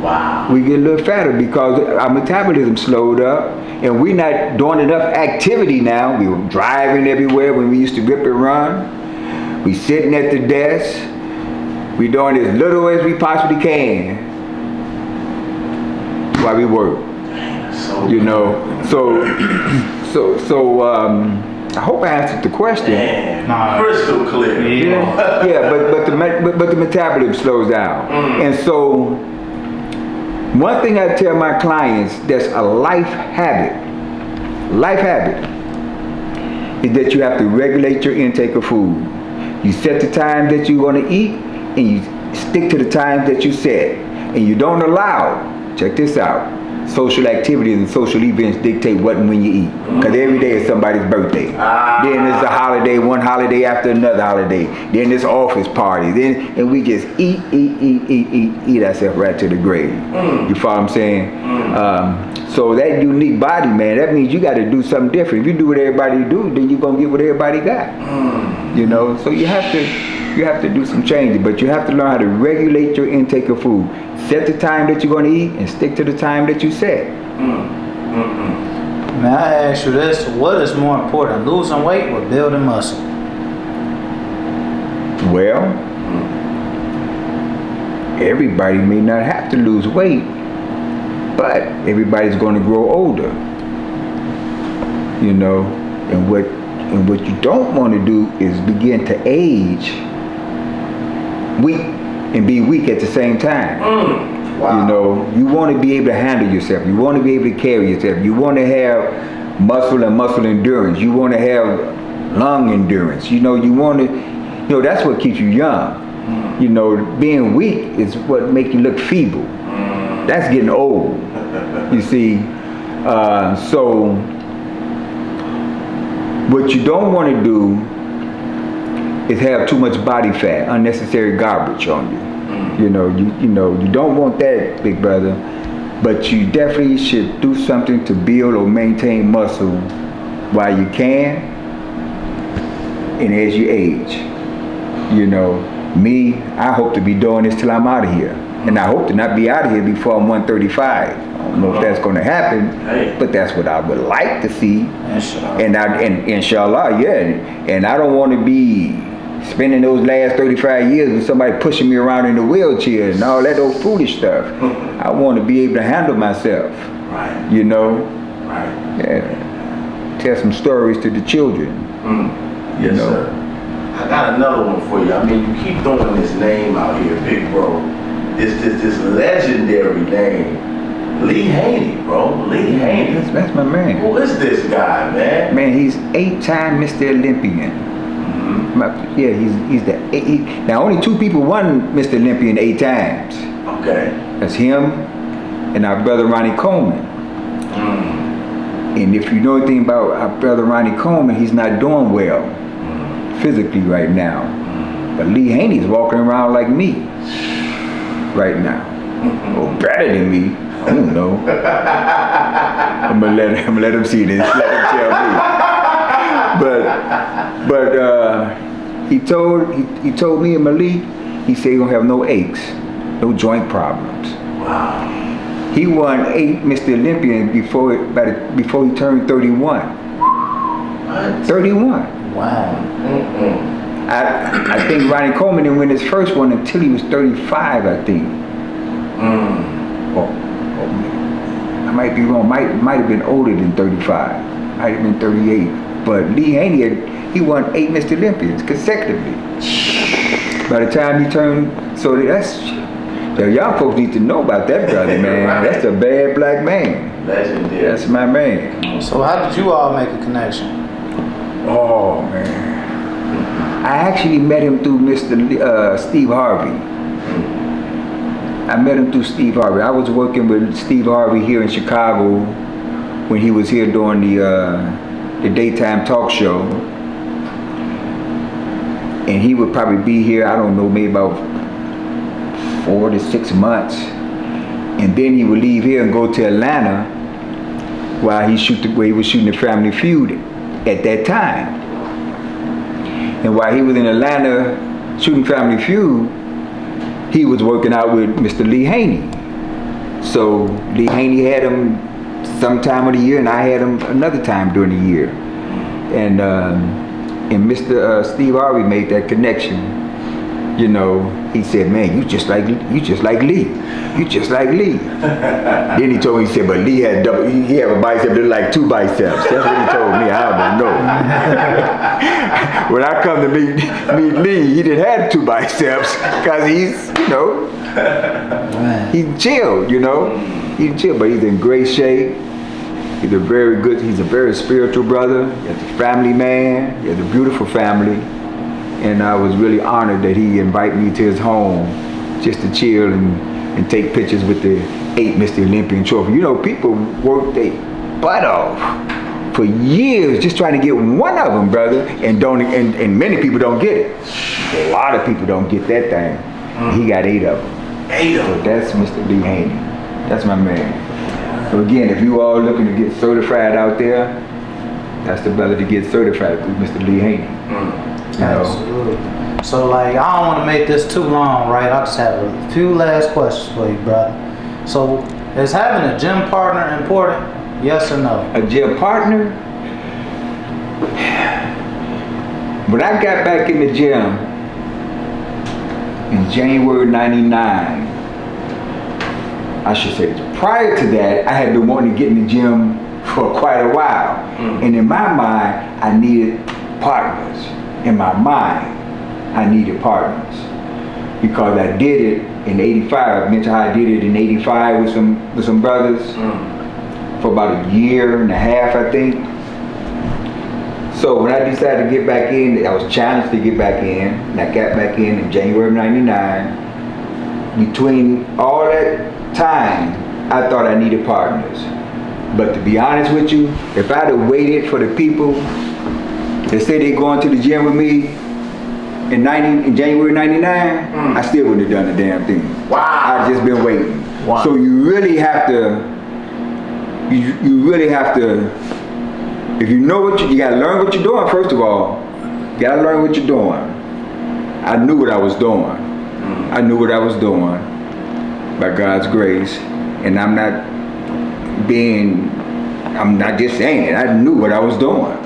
Wow. We get a little fatter because our metabolism slowed up and we're not doing enough activity now. We were driving everywhere when we used to rip and run. We sitting at the desk. We doing as little as we possibly can while we work. You know, so I hope I answered the question. Man, crystal clear. Yeah, but the metabolism slows down. And so one thing I tell my clients that's a life habit is that you have to regulate your intake of food. You set the time that you're going to eat and you stick to the time that you set. And you don't allow, check this out, social activities and social events dictate what and when you eat. Because every day is somebody's birthday. Then there's a holiday, one holiday after another holiday. Then there's office parties. And we just eat ourselves right to the grave. You follow what I'm saying? So that unique body, man, that means you got to do something different. If you do what everybody do, then you're going to get what everybody got. You know, so you have to do some changes, but you have to learn how to regulate your intake of food. Set the time that you're going to eat and stick to the time that you set. May I ask you this? What is more important, losing weight or building muscle? Well, everybody may not have to lose weight, but everybody's going to grow older. You know, and what you don't want to do is begin to age weak and be weak at the same time. Wow. You know, you want to be able to handle yourself. You want to be able to carry yourself. You want to have muscle and muscle endurance. You want to have lung endurance. You know, that's what keeps you young. You know, being weak is what makes you look feeble. That's getting old. You see, so what you don't want to do is have too much body fat, unnecessary garbage on you. You don't want that, big brother. But you definitely should do something to build or maintain muscle while you can. And as you age, you know, me, I hope to be doing this till I'm out of here. And I hope to not be out of here before I'm 135. I don't know if that's going to happen, but that's what I would like to see. And inshallah, yeah. And I don't want to be spending those last 35 years with somebody pushing me around in a wheelchair and all that old foolish stuff. I want to be able to handle myself. Right. You know? Right. Yeah. Tell some stories to the children. Yes, you know? sir. I got another one for you. I mean, you keep throwing this name out here, big bro. This legendary name, Lee Haney, bro. Lee Haney. That's my man. Who is this guy, man? Man, he's 8-time Mr. Olympian. He's the now only 2 people won Mr. Olympian 8 times. Okay. That's him and our brother Ronnie Coleman. And if you know anything about our brother Ronnie Coleman, he's not doing well physically right now. But Lee Haney's walking around like me right now. Or better than me. I don't know. I'm gonna let him see this. Let him tell me. But he told me and Malik, he said he gonna have no aches, no joint problems. Wow. He won 8 Mr. Olympian before he turned 31. What? 31. Wow. I think Ronnie Coleman didn't win his first one until he was 35, I think. I might be wrong. Might have been older than 35. Might have been 38. But Lee Haney, he won 8 Mr. Olympians consecutively. By the time he turned, so that's, the young folks need to know about that brother, man. Right. That's a bad black man. Legendary. That's my man. So how did you all make a connection? Oh man. I actually met him through Mr. Steve Harvey. I met him through Steve Harvey. I was working with Steve Harvey here in Chicago when he was here doing the daytime talk show. And he would probably be here, I don't know, maybe about 4 to 6 months. And then he would leave here and go to Atlanta while he was shooting the Family Feud at that time. And while he was in Atlanta shooting Family Feud, he was working out with Mr. Lee Haney. So Lee Haney had him some time of the year, and I had him another time during the year. And Mr. Steve Harvey made that connection. You know, he said, "Man, you just like Lee. You just like Lee." Then he told me, he said, "But Lee had he have a bicep that look like 2 biceps." That's what he told me. I don't know. When I come to meet Lee, he didn't have 2 biceps because he's, you know, he's chill, you know. He's chill, but he's in great shape. He's a very spiritual brother. He's a family man. He has a beautiful family. And I was really honored that he invited me to his home just to chill and take pictures with the 8 Mr. Olympian trophy. You know, people work their butt off for years just trying to get one of them, brother, and many people don't get it. A lot of people don't get that thing. He got 8 of them. 8 of them. So that's Mr. Lee Haney. That's my man. So again, if you all looking to get certified out there, that's the brother to get certified through Mr. Lee Haney. You know? Absolutely. So like, I don't want to make this too long, right? I just have a few last questions for you, brother. So is having a gym partner important? Yes or no? A gym partner? When I got back in the gym in January '99, I should say this. Prior to that, I had been wanting to get in the gym for quite a while. And in my mind, I needed partners. In my mind, I needed partners because I did it in '85. I mentioned how I did it in '85 with some brothers for about a year and a half, I think. So when I decided to get back in, I was challenged to get back in, and I got back in January of '99. Between all that time, I thought I needed partners. But to be honest with you, if I'd have waited for the people that said they going to the gym with me in January '99, I still wouldn't have done the damn thing. Wow. I've just been waiting. Wow. So you really have to, if you know what you gotta learn what you're doing first of all, gotta learn what you're doing. I knew what I was doing. I knew what I was doing by God's grace, and I'm not just saying it. I knew what I was doing.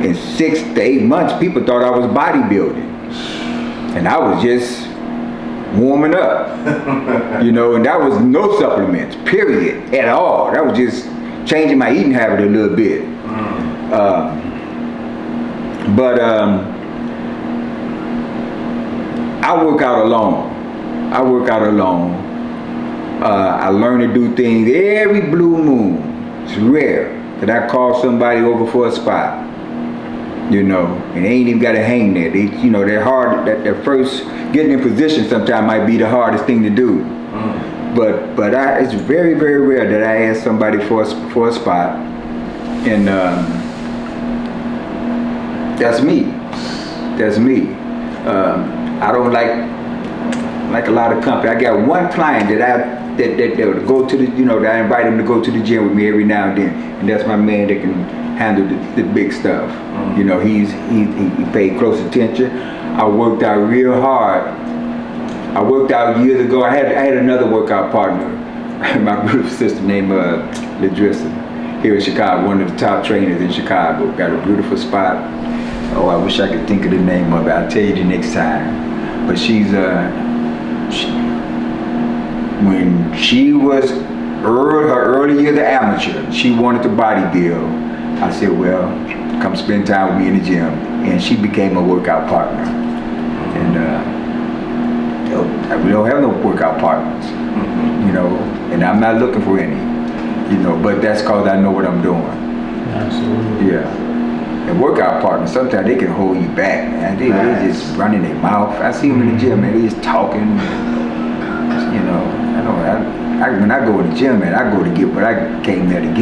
In 6 to 8 months, people thought I was bodybuilding, and I was just warming up, and that was no supplements, period, at all. That was just changing my eating habit a little bit. But I work out alone. I learn to do things every blue moon. It's rare that I call somebody over for a spot. And they ain't even got to hang there. They're hard. That first getting in position sometimes might be the hardest thing to do. But it's very, very rare that I ask somebody for a spot, and that's me. I don't like a lot of company. I got one client that would go to the, that I invite him to go to the gym with me every now and then, and that's my man that can handle the big stuff. He paid close attention. I worked out real hard. I worked out years ago. I had another workout partner, my beautiful sister named Ladrissa, here in Chicago, one of the top trainers in Chicago. Got a beautiful spot. Oh, I wish I could think of the name of it. I'll tell you the next time. But when she was her early years of amateur, she wanted to bodybuild. I said, well, come spend time with me in the gym. And she became a workout partner. And we don't have no workout partners, and I'm not looking for any, but that's because I know what I'm doing. Absolutely. Yeah. And workout partners, sometimes they can hold you back, man. They just running their mouth. I see them in the gym, man, they just talking. When I go to the gym, man, I go to get what I came there to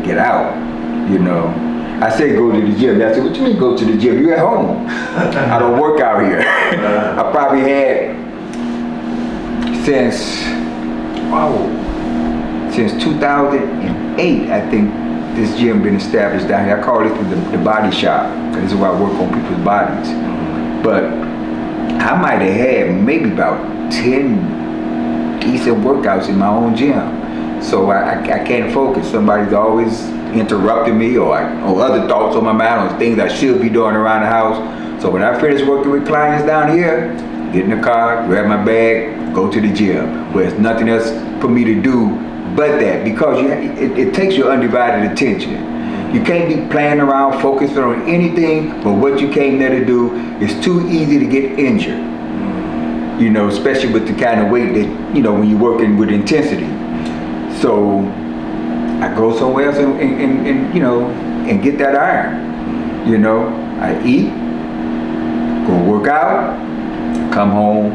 get out, I say go to the gym. They say, what you mean go to the gym? You at home. I don't work out here. I probably had since 2008, I think this gym been established down here. I call it the body shop, because this is where I work on people's bodies. But I might have had maybe about 10 decent workouts in my own gym. So I can't focus. Somebody's always interrupting me, or other thoughts on my mind, or things I should be doing around the house. So when I finish working with clients down here, get in the car, grab my bag, go to the gym, where there's nothing else for me to do but that, because it takes your undivided attention. You can't be playing around, focusing on anything but what you came there to do. It's too easy to get injured, especially with the kind of weight that, when you're working with intensity. So I go somewhere else and get that iron. I eat, go work out, come home,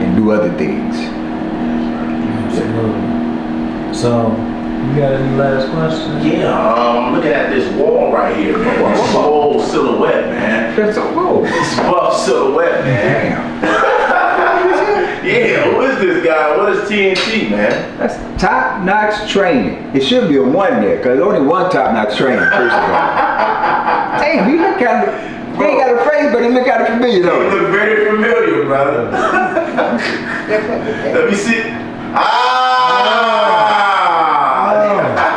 and do other things. Absolutely. So, you got any last questions? Yeah, I'm looking at this wall right here, man. This whole silhouette, man. That's so cool. This buff silhouette, man. Yeah, who is this guy? What is TNT, man? That's top-notch training. It should be a one there, because only one top-notch training, first of all. Damn, you look kind of, you ain't got a phrase, but you look kind of familiar, though. You look very familiar, brother. Let me see.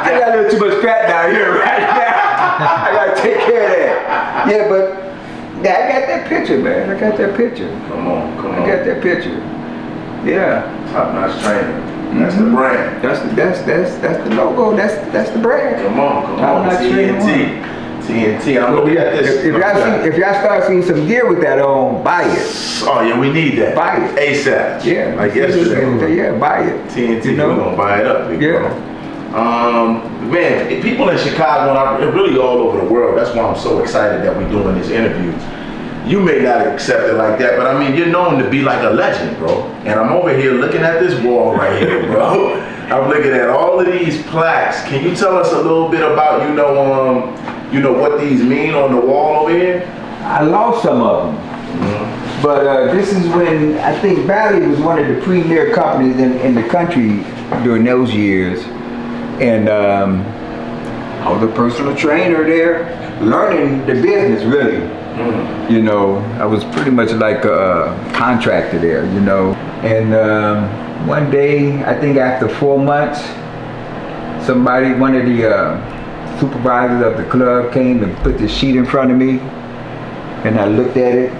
I got a little too much fat down here right now. I gotta take care of that. Yeah, but I got that picture, man. I got that picture. Come on. I got that picture. Yeah. Top-notch trainer. That's the brand. That's the logo. That's the brand. Come on. Top-notch TNT. I'm looking at this. If y'all start seeing some gear with that on, buy it. Oh yeah, we need that. Buy it. ASAP. Yeah. Like yesterday. Yeah, buy it. TNT, we're gonna buy it up, big bro. Yeah. Man, people in Chicago and really all over the world, that's why I'm so excited that we're doing this interview. You may not accept it like that, but I mean, you're known to be like a legend, bro. And I'm over here looking at this wall right here, bro. I'm looking at all of these plaques. Can you tell us a little bit about, what these mean on the wall over here? I lost some of them. But this is when I think Valley was one of the premier companies in the country during those years. And I was a personal trainer there. learning the business really. You know, I was pretty much like a contractor there, you know. And one day, I think after 4 months, one of the supervisors of the club came and put the sheet in front of me, and I looked at it,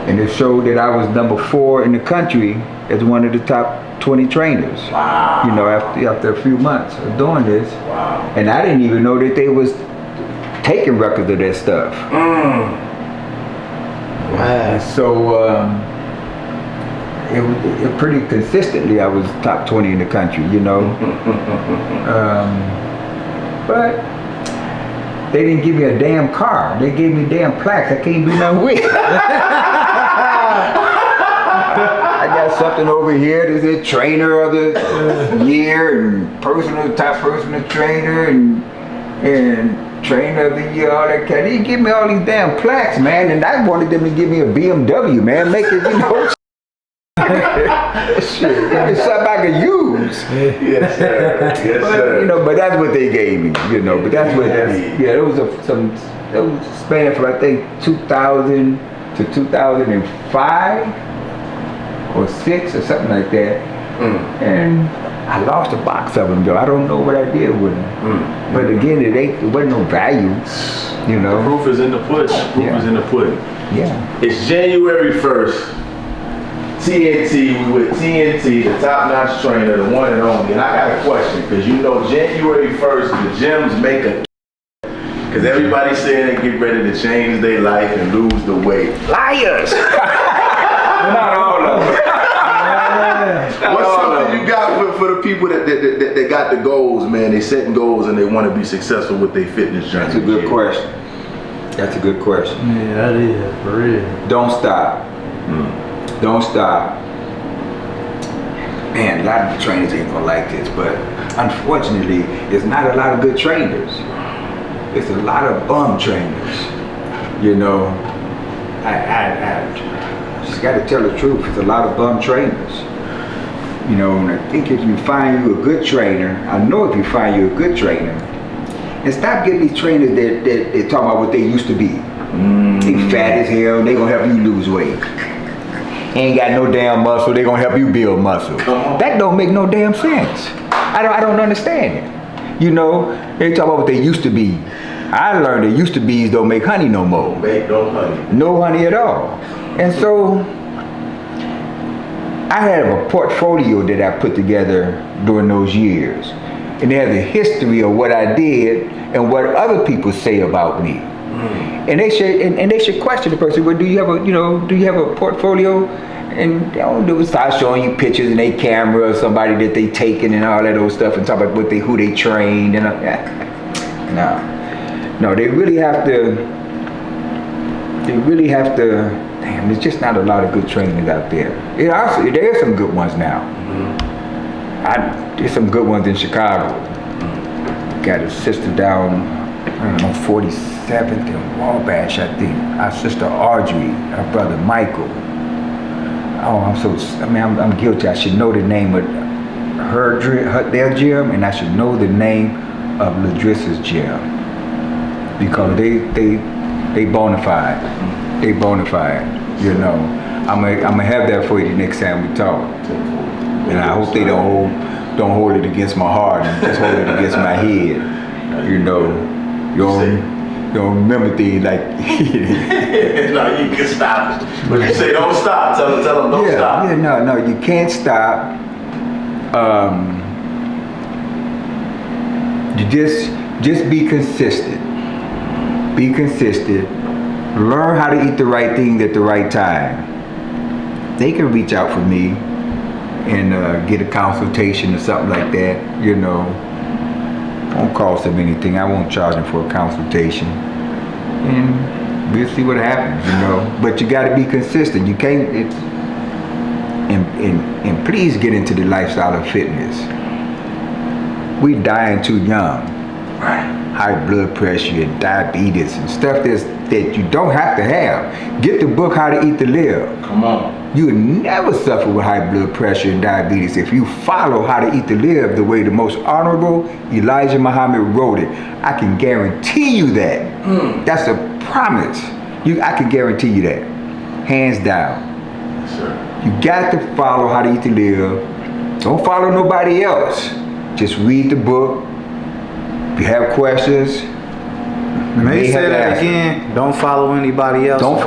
and it showed that I was number 4 in the country as one of the top 20 trainers. Wow. You know, after a few months of doing this. Wow. And I didn't even know that they was taking records of that stuff. Wow. And so it pretty consistently I was top 20 in the country, you know. But they didn't give me a damn car. They gave me damn plaques I can't do nothing with. I got something over here that said trainer of the year and top personal trainer and trainer of the year, all that kind. They didn't give me all these damn plaques, man, and I wanted them to give me a BMW, man, make it, you know. Shit, it's something I could use. Yes, sir. Yes, sir. You know, but that's what they gave me, you know. But that's what it was it was span from I think 2000 to 2005 or 6 or something like that. And I lost a box of them though. I don't know what I did with them. But again, it wasn't no value, you know. Proof is in the pudding. Proof is in the pudding. Yeah. It's January 1st. TNT, we with TNT, the top-notch trainer, the one and only. And I got a question, because you know January 1st, the gyms make a because everybody's saying they get ready to change their life and lose the weight. Liars! Not all of them. What's something you got for the people that got the goals, man? They setting goals and they want to be successful with their fitness journey. That's a good question. That's a good question. Yeah, that is, for real. Don't stop. Don't stop. Man, a lot of the trainers ain't gonna like this, but unfortunately, there's not a lot of good trainers. There's a lot of bum trainers. You know, I just gotta tell the truth. There's a lot of bum trainers. You know, and I think if you find you a good trainer, I know if you find you a good trainer, and stop getting these trainers that talk about what they used to be. They fat as hell, they gonna help you lose weight. Ain't got no damn muscle, they gonna help you build muscle. That don't make no damn sense. I don't understand it. You know, they talk about what they used to be. I learned that used to be's don't make honey no more. Make no honey. No honey at all. And so, I have a portfolio that I put together during those years. And it has a history of what I did and what other people say about me. And they should question the person. Well, do you have a portfolio? And they would start showing you pictures in their camera of somebody that they taken and all that old stuff and talk about who they trained and no, they really have to. Damn, there's just not a lot of good trainers out there. There are some good ones now. There's some good ones in Chicago. Got a sister down, I don't know, 47th and Wabash, I think. Our sister Audrey, our brother Michael. Oh, I'm guilty. I should know the name of their gym, and I should know the name of Ladrissa's gym. Because they bona fide. They bona fide, you know. I'm gonna have that for you the next time we talk. And I hope they don't hold it against my heart and just hold it against my head. You know, you don't remember things like. No, you can stop. But you say don't stop. Tell them don't stop. Yeah, no, you can't stop. You just be consistent. Be consistent. Learn how to eat the right things at the right time. They can reach out for me and get a consultation or something like that, you know. Won't cost them anything. I won't charge them for a consultation. And we'll see what happens, you know. But you gotta be consistent. You can't, and please get into the lifestyle of fitness. We dying too young. Right. high blood pressure and diabetes and stuff that you don't have to have. Get the book How to Eat to Live. Come on. You would never suffer with high blood pressure and diabetes if you follow How to Eat to Live the way the most honorable Elijah Muhammad wrote it. I can guarantee you that. That's a promise. I can guarantee you that. Hands down. Sure. You got to follow How to Eat to Live. Don't follow nobody else. Just read the book. If you have questions, Maybe say that again. Don't follow anybody else. Don't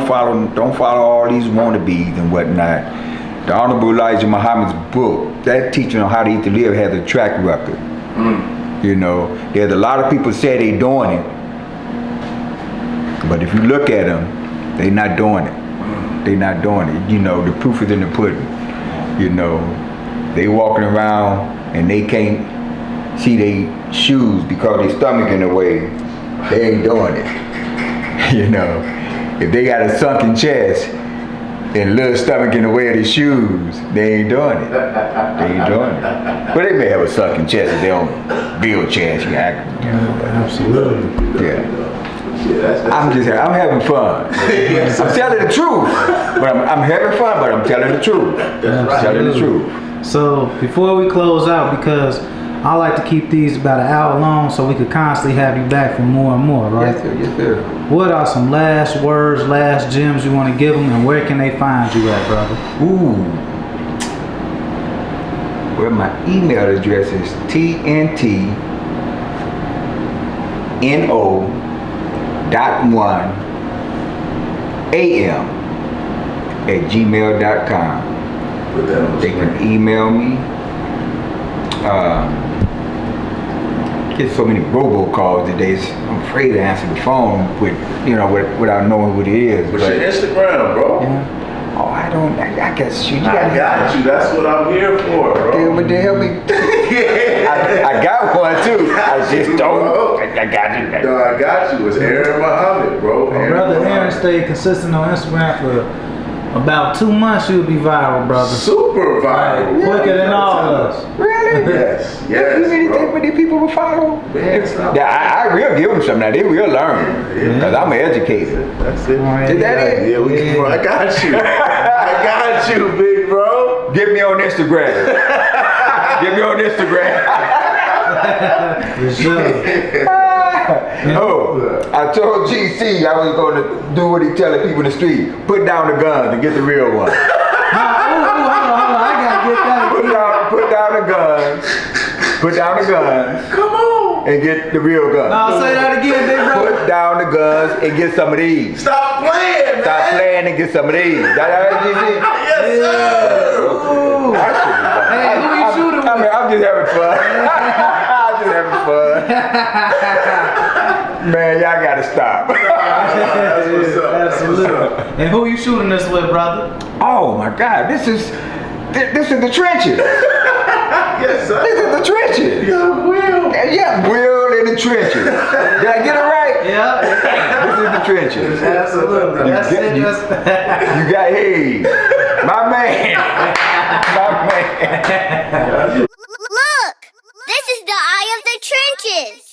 follow all these wannabes and whatnot. The Honorable Elijah Muhammad's book, that teaching on how to eat to live, has a track record. You know, there's a lot of people say they doing it, but if you look at them, they not doing it. They not doing it. You know, the proof is in the pudding. You know, they walking around and they can't see their shoes because their stomach in the way. They ain't doing it. You know, if they got a sunken chest and a little stomach in the way of their shoes, they ain't doing it. They ain't doing it. But they may have a sunken chest if they don't build chest. Absolutely. Yeah. I'm having fun. I'm telling the truth, but I'm having fun, but I'm telling the truth. I'm telling the truth. So before we close out, because I like to keep these about an hour long so we could constantly have you back for more and more, right? Yes, sir. Yes, sir. What are some last words, last gems you want to give them, and where can they find you at, brother? Ooh. Well, my email address is tntno.1am@gmail.com. Put that on the They screen. can email me. Get so many robocalls today. I'm afraid to answer the phone without knowing what it is. What's your Instagram, bro? Yeah. Oh, I guess you I got you. That's what I'm here for, bro. Yeah, but they help me. I got one too. I just don't. I got you. No, I got you. It's Aaron Muhammad, bro. Brother Aaron stayed consistent on Instagram for about 2 months. You'll be viral, brother. Super viral. Quicker than all of us. Really? Yes, You really bro. think many people will follow? Man, stop. Yeah, I will give them something. Now they will learn because I'm an educator. That's it. Is that it? Yeah, bro, I got you. I got you, big bro. Get me on Instagram. Get me on Instagram. For sure. Oh, I told GC I was going to do what he telling people in the street. Put down the guns and get the real one. Hold on. I gotta get that. Put down the guns. Put down the guns. Come on. And get the real gun. I'll say that again, big brother. Put down the guns and get some of these. Stop playing, man. Stop playing and get some of these. That GC? Yes, sir. Ooh. Hey, who you shooting with? I'm just having fun. I'm just having fun. Man, y'all gotta stop. That's what's up. Absolutely. And who you shooting this with, brother? Oh my God, this is the trenches. Yes, sir. This is the trenches. Yeah, Will. Yeah, Will in the trenches. Did I get it right? Yeah. This is the trenches. Absolutely. That's it. You got Hayes. My man. My man. Look! This is the eye of the trenches!